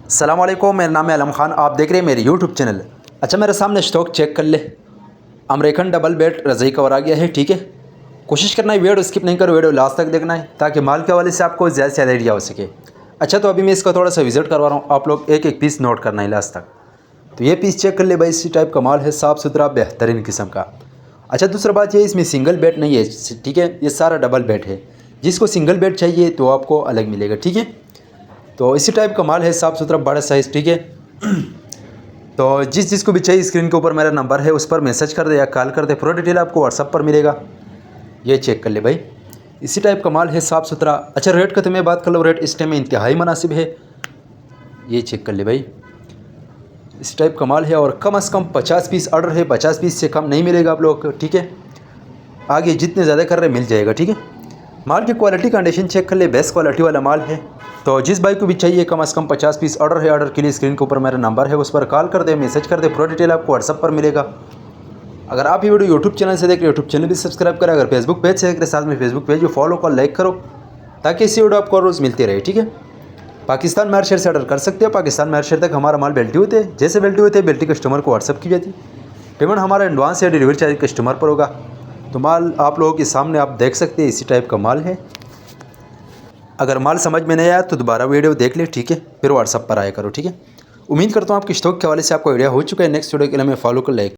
अस्सलाम वालेकुम, मेरा नाम है आलम खान। आप देख रहे हैं मेरे यूट्यूब चैनल। अच्छा, मेरे सामने स्टॉक चेक कर ले। अमेरिकन डबल बेड रज़ाई कवर आ गया है, ठीक है। कोशिश करना है वीडियो स्किप नहीं करो, वीडियो लास्ट तक देखना है ताकि माल के हवाले से आपको ज़्यादा से ज़्यादा आइडिया हो सके। अच्छा, तो अभी मैं इसका थोड़ा सा विजिट करवा रहा हूँ, आप लोग एक एक पीस नोट करना है लास्ट तक। तो ये पीस चेक कर ले भाई, इसी टाइप का माल है, साफ़ सुथरा बेहतरीन किस्म का। अच्छा, दूसरा बात ये, इसमें सिंगल बेड नहीं है, ठीक है, ये सारा डबल बेड है। जिसको सिंगल बेड चाहिए तो आपको अलग मिलेगा, ठीक है। तो इसी टाइप का माल है, साफ़ सुथरा बड़ा साइज़, ठीक है। तो जिसको भी चाहिए स्क्रीन के ऊपर मेरा नंबर है, उस पर मैसेज कर दे या कॉल कर दे, पूरा डिटेल आपको व्हाट्सअप पर मिलेगा। ये चेक कर ले भाई, इसी टाइप का माल है, साफ़ सुथरा। अच्छा, रेट का तो मैं बात कर लो, रेट इस टाइम में इंतहाई मुनासिब है। ये चेक कर ले भाई, इस टाइप का माल है और कम से कम 50 पीस ऑर्डर है, 50 पीस से कम नहीं मिलेगा आप लोग को, ठीक है। आगे जितने ज़्यादा कर रहे मिल जाएगा, ठीक है। माल की क्वालिटी कंडीशन चेक कर ले, बेस्ट क्वालिटी वाला माल है। तो जिस भाई को भी चाहिए कम से कम 50 पीस ऑर्डर है, ऑर्डर के लिए स्क्रीन के ऊपर मेरा नंबर है, उस पर कॉल कर दे, मैसेज कर दे, पूरा डिटेल आपको व्हाट्सअप पर मिलेगा। अगर आप ये वीडियो यूट्यूब चैनल से देख रहे हो, यूट्यूब चैनल भी सब्सक्राइब करें। अगर फेसबुक पेज से देख रहे, साथ में फेसबुक पेज को फॉलो कर लाइक करो, ताकि इसी वीडियो आपको रोज़ मिलती रहे, ठीक है। पाकिस्तान में हर शहर से ऑर्डर कर सकते हो, पाकिस्तान में हर शहर तक हमारा माल बेल्टी होते हैं। जैसे बेल्टी होते हैं, बेल्टी कस्टमर को व्हाट्सअप की जाती है। पेमेंट हमारा एडवांस या डिलीवरी चार्ज कस्टमर पर होगा। तो माल आप लोगों के सामने आप देख सकते हैं, इसी टाइप का माल है। अगर माल समझ में नहीं आया तो दोबारा वीडियो देख ले, ठीक है, फिर व्हाट्सअप पर आया करो, ठीक है। उम्मीद करता हूँ आपकी स्टॉक के हवाले से आपको आइडिया हो चुका है। नेक्स्ट वीडियो के लिए मैं फॉलो कर लाइक